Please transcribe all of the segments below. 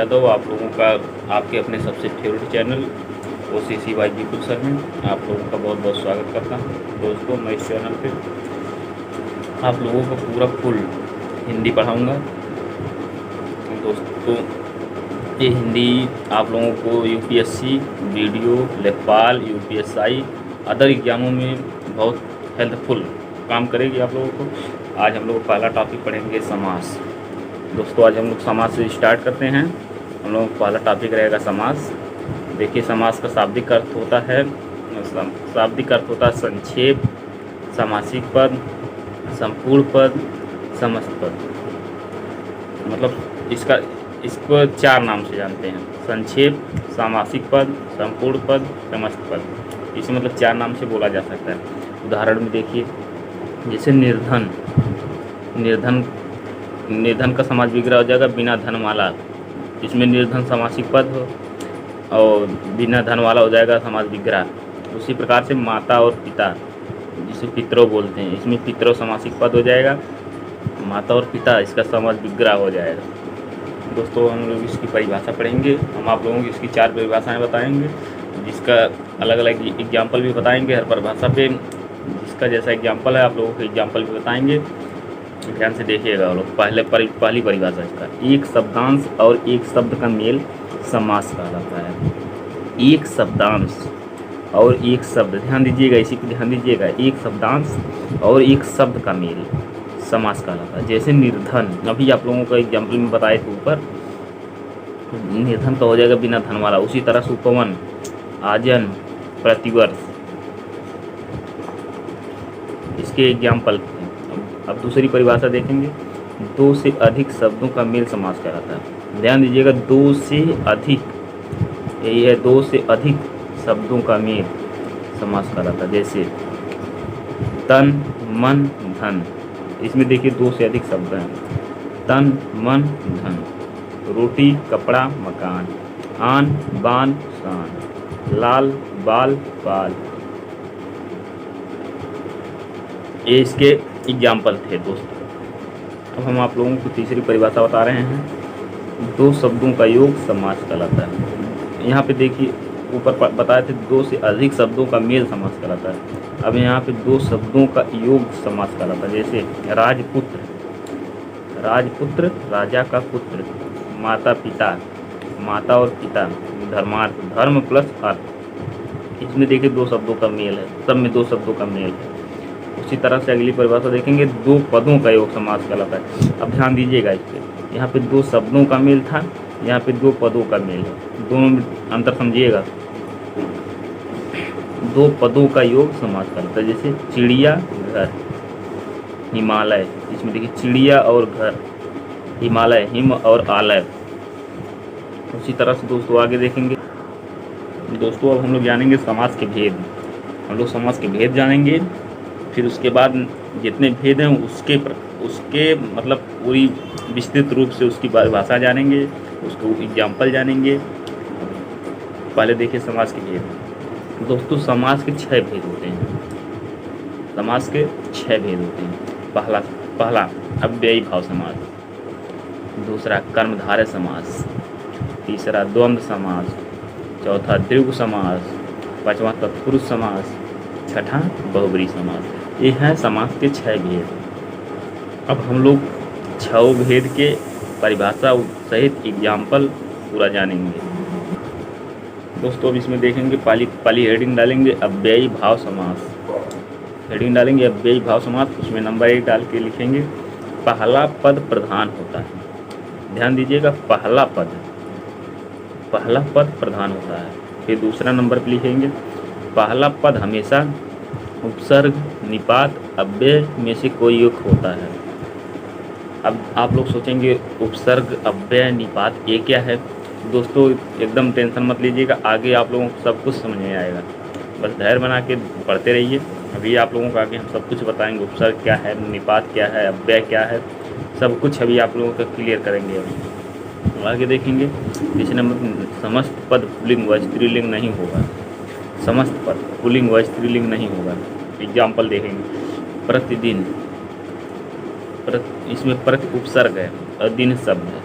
यादव, आप लोगों का आपके अपने सबसे favourite channel OCC by Vipul sir में आप लोगों का बहुत बहुत स्वागत करता हूं। दोस्तों, मैं इस चैनल पे आप लोगों को पूरा फुल हिंदी पढ़ाऊंगा। दोस्तों, ये हिंदी आप लोगों को UPSC, वीडियो, लेखपाल, UPSI अदर एग्जामों में बहुत हेल्पफुल काम करेगी आप लोगों को। आज हम लोग पहला टॉपिक पढ़ेंगे समास। दोस्तों, आज हम लोग समास से स्टार्ट करते हैं। हम लोगों का पहला टॉपिक रहेगा समास। देखिए, समास का शाब्दिक अर्थ होता है संक्षेप, समासिक पद, संपूर्ण पद, समस्त पद। मतलब इसको 4 नाम से जानते हैं: संक्षेप, सामासिक पद, संपूर्ण पद, समस्त पद। इसे मतलब 4 नाम से बोला जा सकता है। उदाहरण में देखिए, जैसे निर्धन। निर्धन का समास विग्रह हो जाएगा बिना धन वाला। इसमें निर्धन समासिक पद हो और बिना धन वाला हो जाएगा समास विग्रह। उसी प्रकार से माता और पिता, जिसे पितरों बोलते हैं, इसमें पितरों समासिक पद हो जाएगा। माता और पिता इसका समास विग्रह हो जाएगा। दोस्तों, हम लोग इसकी परिभाषा पढ़ेंगे। हम आप लोगों को इसकी 4 परिभाषाएं बताएंगे, जिसका अलग अलग एग्जाम्पल भी बताएंगे। हर परिभाषा पे जिसका जैसा एग्जाम्पल है आप लोगों को एग्जाम्पल भी बताएंगे। ध्यान से देखिएगा लोग। पहली परिभाषा इसका: एक शब्दांश और एक शब्द का मेल समास कहलाता है। एक शब्दांश और एक शब्द, ध्यान दीजिएगा, इसी पे ध्यान दीजिएगा। एक शब्दांश और एक शब्द का मेल समास कहलाता है। जैसे निर्धन, अभी आप लोगों को एग्जाम्पल में बताए थे ऊपर, निर्धन का हो जाएगा बिना धन वाला। उसी तरह से उपवन, आजन, प्रतिवर्ष, इसके एग्जाम्पल। अब दूसरी परिभाषा देखेंगे। 2 से अधिक शब्दों का मेल समास कहलाता है। ध्यान दीजिएगा, 2 से अधिक, यही है 2 से अधिक शब्दों का मेल समास कहलाता है। जैसे तन, मन, धन। इसमें देखिए 2 से अधिक शब्द हैं: तन, मन, धन। रोटी, कपड़ा, मकान। आन, बान, शान। लाल, बाल, पाल। ये इसके एग्जाम्पल थे दोस्तों। अब हम आप लोगों को तीसरी परिभाषा बता रहे हैं। 2 शब्दों का योग समास कहलाता है। यहाँ पे देखिए, ऊपर बताए थे 2 से अधिक शब्दों का मेल समास कहलाता है। अब यहाँ पे 2 शब्दों का योग समास कहलाता है। जैसे राजपुत्र, राजपुत्र, राजा का पुत्र। माता पिता, माता और पिता। धर्मार्थ, धर्म प्लस अर्थ। इसमें देखिए 2 शब्दों का मेल है, सब में 2 शब्दों का मेल है। उसी तरह से अगली परिभाषा देखेंगे। 2 पदों का योग समास कहलाता है। अब ध्यान दीजिएगा इस पर। यहाँ पे 2 शब्दों का मेल था, यहाँ पे 2 पदों का मेल है। दोनों में अंतर समझिएगा। 2 पदों का योग समास कहलाता है। जैसे चिड़िया, घर, हिमालय। इसमें देखिए चिड़िया और घर, हिमालय, हिम और आलय। उसी तरह से दोस्तों आगे देखेंगे। दोस्तों, अब हम लोग जानेंगे समास के भेद। हम लोग समास के भेद जानेंगे, फिर उसके बाद जितने भेद हैं उसके मतलब पूरी विस्तृत रूप से उसकी परिभाषा जानेंगे, उसको एग्जाम्पल जानेंगे। पहले देखिए समास के भेद। दोस्तों, समास के 6 भेद होते हैं। समास के 6 भेद होते हैं। पहला अव्ययी भाव समास। दूसरा कर्मधारय समास। तीसरा द्वंद्व समास। चौथा द्विगु समास। पांचवा तत्पुरुष समास। छठा बहुब्रीहि समास। ये हैं समास के 6 भेद। अब हम लोग 6 भेद के परिभाषा सहित एग्जाम्पल पूरा जानेंगे। दोस्तों, अब इसमें देखेंगे, पहली हेडिंग डालेंगे अव्ययी भाव समास। हेडिंग डालेंगे अव्ययी भाव समास। उसमें नंबर 1 डाल के लिखेंगे पहला पद प्रधान होता है। ध्यान दीजिएगा, पहला पद प्रधान होता है। फिर दूसरा नंबर पे लिखेंगे पहला पद हमेशा उपसर्ग, निपात, अव्यय में से कोई एक होता है। अब आप लोग सोचेंगे उपसर्ग, अव्यय, निपात ये क्या है? दोस्तों, एकदम टेंशन मत लीजिएगा, आगे आप लोगों को सब कुछ समझ में आएगा। बस धैर्य बना के पढ़ते रहिए। अभी आप लोगों को आगे हम सब कुछ बताएंगे। उपसर्ग क्या है, निपात क्या है, अव्यय क्या है, सब कुछ अभी आप लोगों को क्लियर करेंगे। अभी आगे देखेंगे। इस नंबर समस्त पद पुल्लिंग व स्त्रीलिंग नहीं होगा। समस्त पद पुल्लिंग व स्त्रीलिंग नहीं होगा। एग्जाम्पल देखेंगे। प्रतिदिन, इसमें प्रति उपसर्ग है और दिन शब्द है।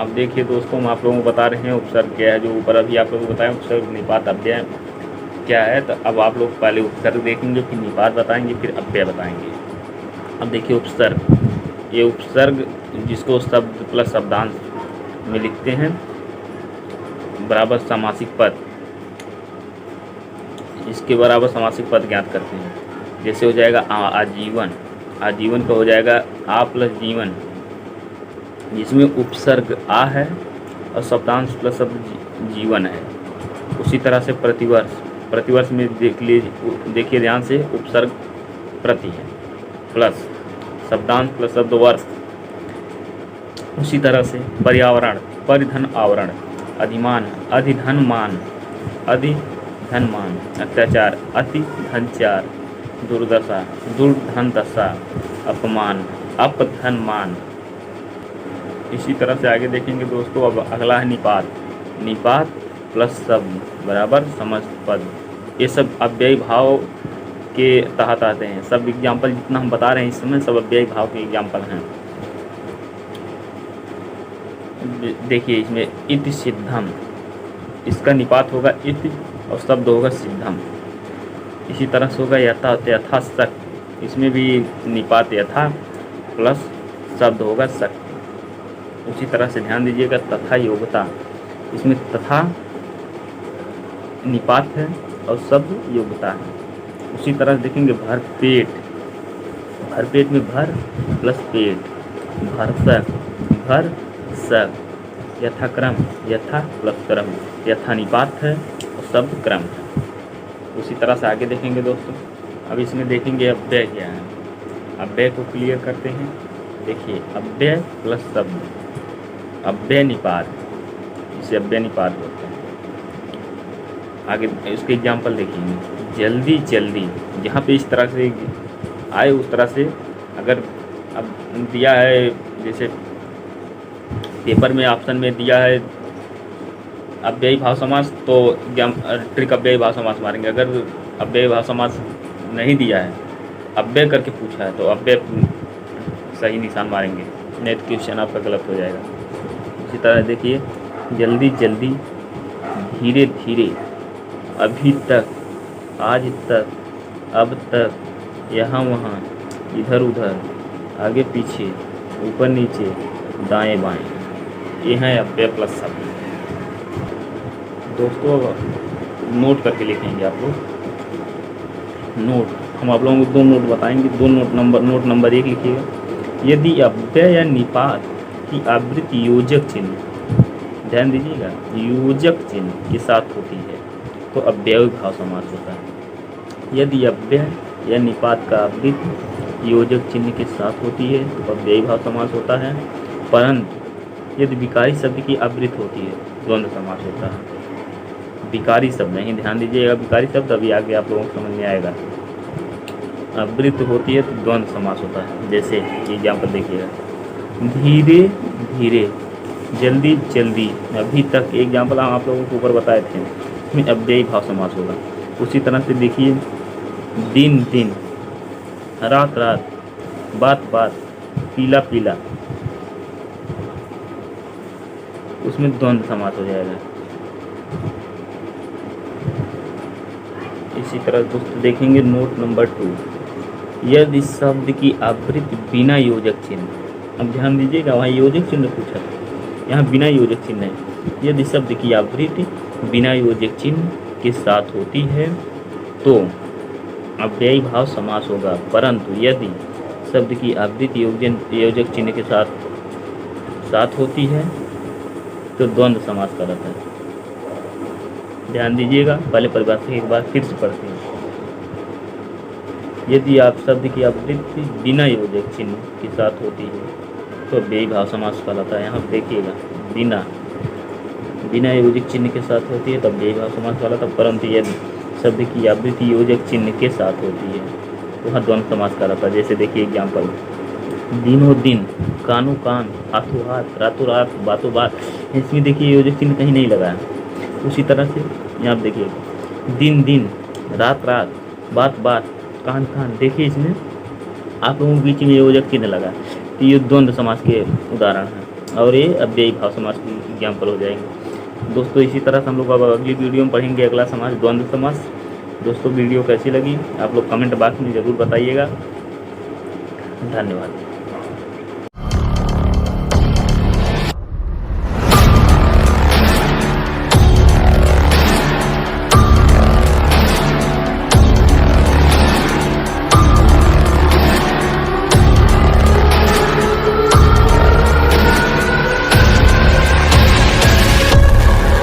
अब देखिए दोस्तों, हम आप लोगों को बता रहे हैं उपसर्ग क्या है। जो ऊपर अभी आप लोगों को बताएं उपसर्ग निपात अव्यय क्या है, तो अब आप लोग पहले उपसर्ग देखेंगे, फिर निपात बताएंगे, फिर अव्यय बताएंगे। अब देखिए उपसर्ग, ये उपसर्ग जिसको शब्द प्लस शब्दांश में लिखते हैं बराबर समासिक पद, इसके बराबर समासिक पद ज्ञात करते हैं। जैसे हो जाएगा आजीवन, आजीवन का हो जाएगा आ प्लस जीवन, जिसमें उपसर्ग आ है और शब्दांश प्लस शब्द जीवन है। उसी तरह से प्रतिवर्ष, प्रतिवर्ष में देखिए ध्यान से, उपसर्ग प्रति है प्लस शब्दांश प्लस शब्द वर्ष। उसी तरह से पर्यावरण, परिधन आवरण, अधिमान, अधिधनमान, अधिधनमान, अत्याचार, अति धनचार, दुर्दशा, दुर्धन दशा, अपमान, अपधनमान। इसी तरह से आगे देखेंगे दोस्तों। अब अगला है निपात, निपात प्लस शब्द बराबर समस्त पद। ये सब अव्ययी भाव के तहत आते हैं। सब एग्जाम्पल जितना हम बता रहे हैं इस समय सब अव्ययी भाव के एग्जाम्पल हैं। देखिए इसमें इति सिद्धम, इसका निपात होगा इति और शब्द होगा सिद्धम। इसी तरह से होगा यथा, यथा शक, इसमें भी निपात यथा प्लस शब्द होगा शक। उसी तरह से ध्यान दीजिएगा तथा योग्यता, इसमें तथा निपात है और शब्द योग्यता है। उसी तरह से देखेंगे भर पेट, भर पेट में भर प्लस पेट, भरसक, भर सक, यथाक्रम, यथा प्लस क्रम, यथा निपात है और शब्द क्रम है। उसी तरह से आगे देखेंगे दोस्तों। अब इसमें देखेंगे अव्यय क्या है। अव्यय को क्लियर करते हैं। देखिए अव्यय प्लस शब्द, अव्यय निपात, इसे अव्यय निपात बोलते हैं। आगे इसके एग्जाम्पल देखेंगे। जल्दी जल्दी, जहाँ पे इस तरह से आए उस तरह से, अगर अब दिया है जैसे पेपर में ऑप्शन में दिया है अव्ययी भाव समास, तो ट्रिक अव्ययी भाव समास मारेंगे। अगर अव्ययी भाव समास नहीं दिया है, अव्यय करके पूछा है, तो अव्यय सही निशान मारेंगे, नहीं तो क्वेश्चन आपका गलत हो जाएगा। इसी तरह देखिए जल्दी जल्दी, धीरे धीरे, अभी तक, आज तक, अब तक, यहाँ वहाँ, इधर उधर, आगे पीछे, ऊपर नीचे, दाएं बाएं, ये है अव्यय प्लस शब्द। दोस्तों नोट करके लिखेंगे आप लोग। नोट, हम आप लोगों को दो नोट बताएंगे। दो नोट नंबर 1 लिखिएगा। यदि अव्यय या निपात की आवृत्ति योजक चिन्ह, ध्यान दीजिएगा, योजक चिन्ह के साथ होती है तो अव्ययी भाव समास होता है। यदि अव्यय या निपात का आवृत्ति योजक चिन्ह के साथ होती है तो अव्ययी भाव समास होता है। परंतु यदि विकारी शब्द की आवृत्ति होती है द्वंद्व समास होता है। विकारी शब्द नहीं, ध्यान दीजिएगा, विकारी शब्द अभी आगे आप लोगों को समझ में आएगा। आवृत्ति होती है तो द्वंद्व समास होता है। जैसे एग्जाम्पल देखिएगा, धीरे धीरे, जल्दी जल्दी, अभी तक, एग्जाम्पल हम आप लोगों को ऊपर बताए थे, इसमें अव्ययी भाव समास होगा। उसी तरह से देखिए दिन दिन, रात रात, बात बात, पीला पीला, उसमें द्वंद्व समास हो जाएगा। इसी तरह दोस्तों देखेंगे नोट नंबर 2, यदि शब्द की आवृत्ति बिना योजक चिन्ह, अब ध्यान दीजिएगा वहाँ योजक चिन्ह पूछा था, यहाँ बिना योजक चिन्ह है। यदि शब्द की आवृत्ति बिना योजक चिन्ह के साथ होती है तो अव्ययी भाव समास होगा। परंतु यदि शब्द की आवृत्ति योजक चिन्ह के साथ होती है तो द्वंद्व समास कहलाता है। ध्यान दीजिएगा, पहले परिभाषा एक बार फिर से पढ़ते हैं। यदि आप शब्द की आवृत्ति बिना योजक चिन्ह के साथ होती है तो अव्ययी भाव समास कहलाता है। यहाँ देखिएगा, बिना योजक चिन्ह के साथ होती है तब अव्ययी भाव समास कहलाता है। परंतु यदि शब्द की आवृत्ति योजक चिन्ह के साथ होती है तो वहाँ द्वंद्व समास कहलाता है। जैसे देखिए एग्जाम्पल, दिनों दिन, कानों कान, हाथों हाथ, रातों रात, बातों बात, इसमें देखिए योजक चिन्ह कहीं नहीं लगा है। उसी तरह से यहाँ आप देखिए दिन दिन, रात रात, बात बात, कान कान, देखिए इसमें आप लोगों के बीच में योजक चिन्ह लगा, तो ये द्वंद्व समास के उदाहरण हैं। और ये अव्ययी भाव समास के एग्जाम्पल हो जाएंगे। दोस्तों इसी तरह से हम लोग अब अगली वीडियो में पढ़ेंगे अगला समास द्वंद्व समास। दोस्तों वीडियो कैसी लगी आप लोग कमेंट बॉक्स में ज़रूर बताइएगा। धन्यवाद।